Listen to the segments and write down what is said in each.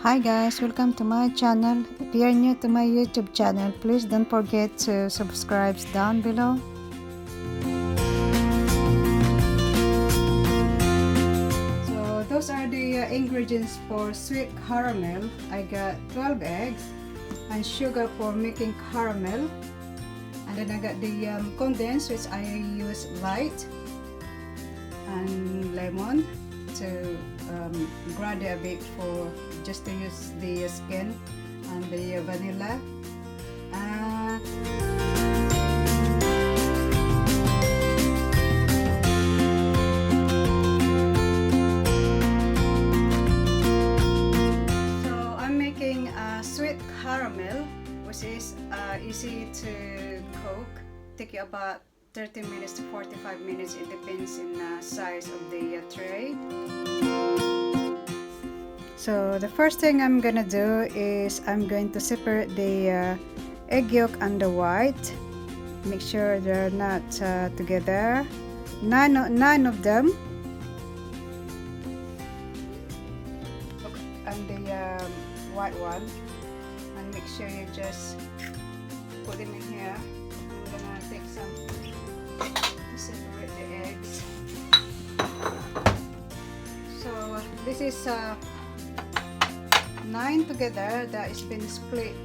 Hi guys, welcome to my channel. If you are new to my YouTube channel, please don't forget to subscribe down below. So those are the ingredients for sweet caramel. I got 12 eggs and sugar for making caramel. And then I got the condensed, which I use light, and lemon to grind it a bit for just to use the skin, and the vanilla. So I'm making a sweet caramel, which is easy to cook. Take you about 30 minutes to 45 minutes. It depends in the size of the tray. So the first thing I'm gonna do is I'm going to separate the egg yolk and the white. Make sure they're not together. Nine of them. And the white one. And make sure you just put them in here. I'm gonna take some to separate the eggs. So this is 9 together that has been split.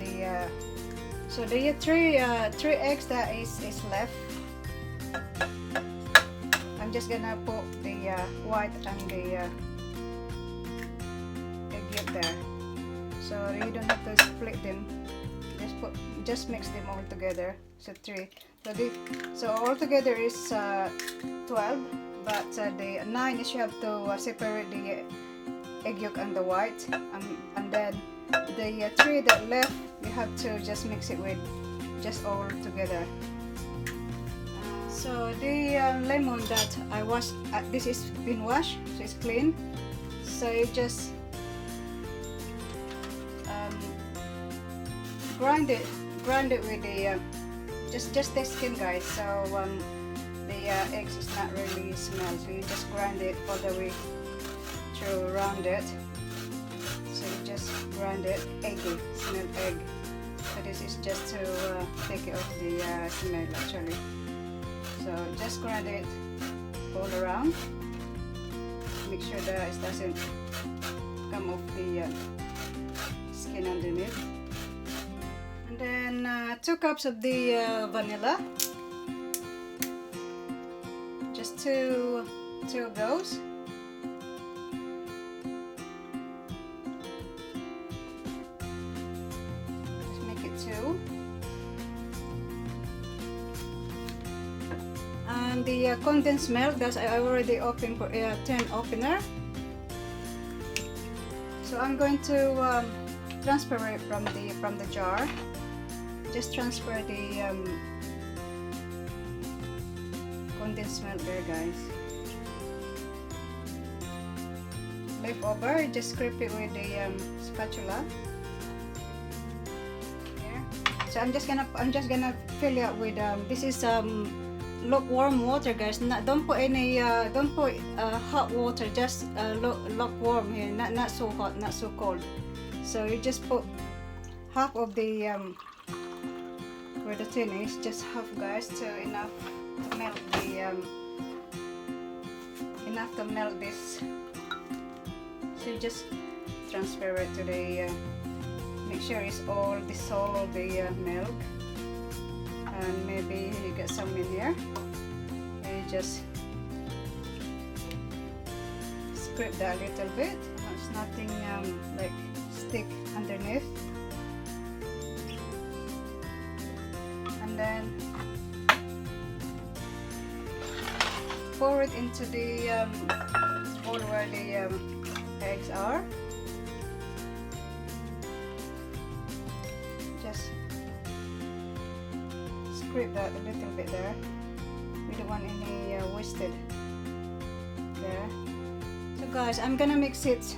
So the three eggs that is left. I'm just gonna put the white and the egg yolk there. So you don't have to split them. Just mix them all together. So 3. So all together is 12. But the 9 is you have to separate the egg yolk and the white, and then the 3 that left you have to just mix it with just all together. So the lemon that I washed, this is been washed, so it's clean. So you just grind it with the just the skin, guys. So the eggs is not really smell, so you just grind it all the way through around it. So you just grind it, eggy, smell egg. So this is just to take off the smell actually. So just grind it all around. Make sure that it doesn't come off the skin underneath. And then 2 cups of the vanilla. Just two of those. Just make it 2. And the condensed milk that I already opened for 10 opener. So I'm going to transfer it from the jar. Just transfer the condensed milk there, guys. Leftover, just scrape it with the spatula. Here. So I'm just gonna fill it up with this is lukewarm water, guys. Don't put any hot water, just lukewarm here, not so hot, not so cold. So you just put half of the where the tin is, just half, guys, to enough to melt the enough to melt this. So you just transfer it to the make sure it's all dissolve the milk, and maybe you get some in here. And you just scrape that a little bit. It's nothing like stick underneath. And then pour it into the bowl where the eggs are. Just scrape that a little bit there. We don't want any wasted there. So guys, I'm gonna mix it.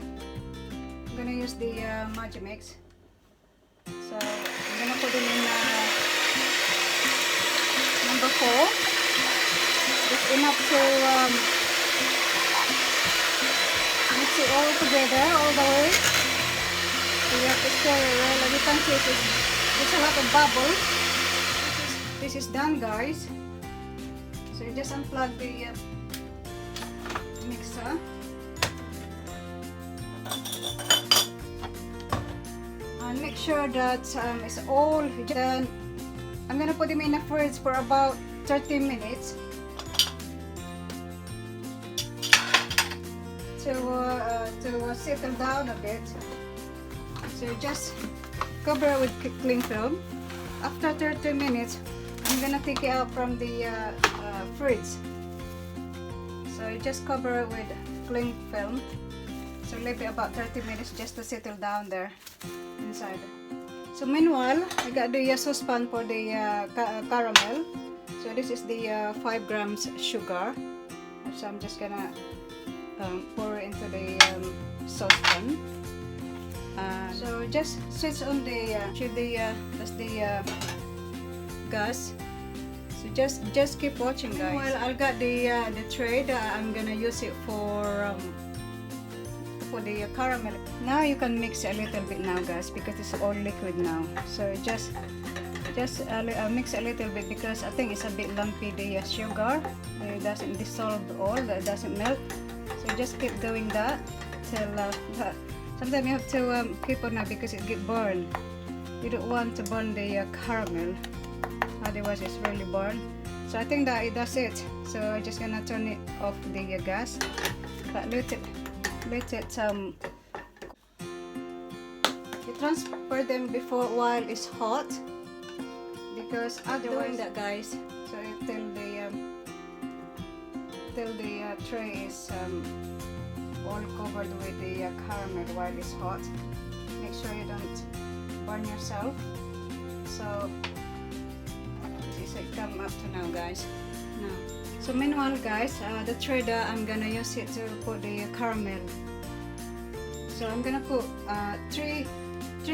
I'm gonna use the Magic Mix. So I'm gonna put it in number 4. Just enough to mix it all together all the way. So you have to stir it well, and you can see there's a lot of bubbles. This is done, guys. So you just unplug the mixer. And make sure that it's all done. I'm gonna put them in the fridge for about 30 minutes to settle down a bit. So just cover it with cling film. After 30 minutes, I'm gonna take it out from the fridge. So you just cover it with cling film. So leave it about 30 minutes just to settle down there inside. So meanwhile, I got the saucepan for the caramel. So this is the 5 grams sugar. So I'm just gonna pour it into the saucepan. So just sits on the that's the gas. So just keep watching, guys. Meanwhile, I got the tray that I'm gonna use it for the caramel. Now you can mix a little bit now, guys, because it's all liquid now. So just mix a little bit because I think it's a bit lumpy, the sugar. It doesn't dissolve all, that doesn't melt. So just keep doing that till sometimes you have to keep on that because it get burned. You don't want to burn the caramel, otherwise it's really burned. So I think that it does it. So I'm just gonna turn it off the gas, but let it you transfer them before while it's hot, because otherwise that, guys. So till the tray is all covered with the caramel while it's hot. Make sure you don't burn yourself. So this is come up to now, guys. Now, so meanwhile, guys, the tray that I'm gonna use it to put the caramel. So I'm gonna put 3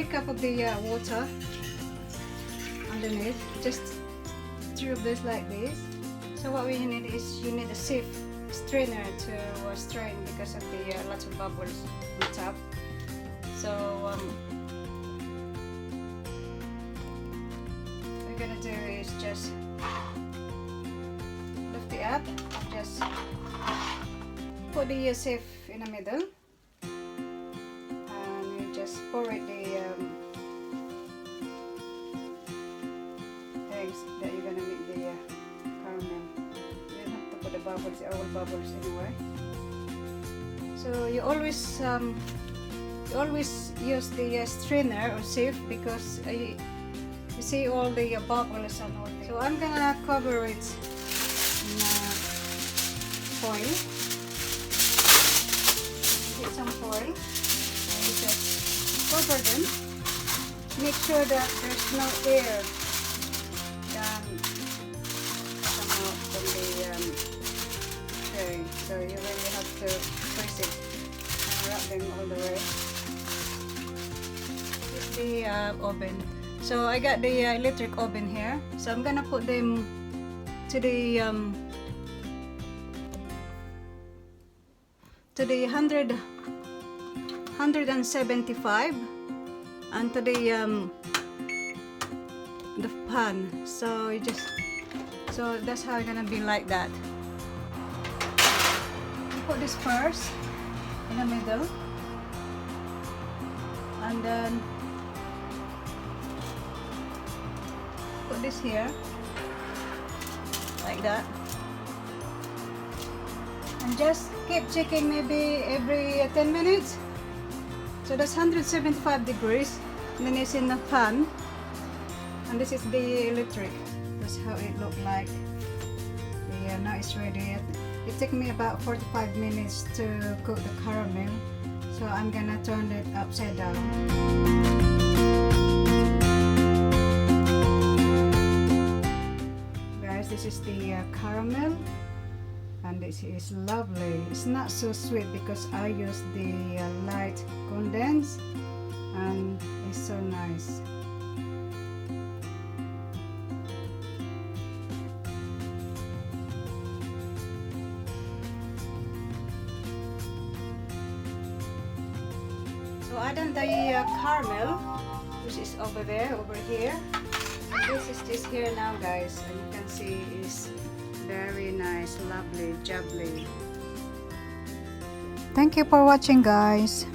cups of the water underneath, just 3 of this like this. So what we need is you need a sieve strainer to strain because of the lots of bubbles on top. So what we're gonna do is just lift it up, just put the sieve in the middle, and you just pour it the eggs that you're gonna make the caramel. You don't have to put the bubbles, they're all bubbles anyway. So you always use the strainer or sieve because you see all the bubbles and all. So I'm gonna cover it in foil. Get some foil and just cover them. Make sure that there's no air come out from the tray. So you really have to press it and wrap them all the way. This is the oven. So I got the electric oven here. So I'm gonna put them to the 175 and to the pan. So that's how it's gonna be like that. Put this first in the middle, and then put this here like that, and just keep checking maybe every 10 minutes. So that's 175 degrees, and then it's in the pan, and this is the electric. That's how it looked like. Yeah, now it's ready. It took me about 45 minutes to cook the caramel, so I'm gonna turn it upside down. Guys, this is the caramel, and this is lovely. It's not so sweet because I used the light condensed, and it's so nice. So So add on the caramel, which is over here. And this is here now, guys, and you can see is very nice, lovely, jubbly. Thank you for watching, guys.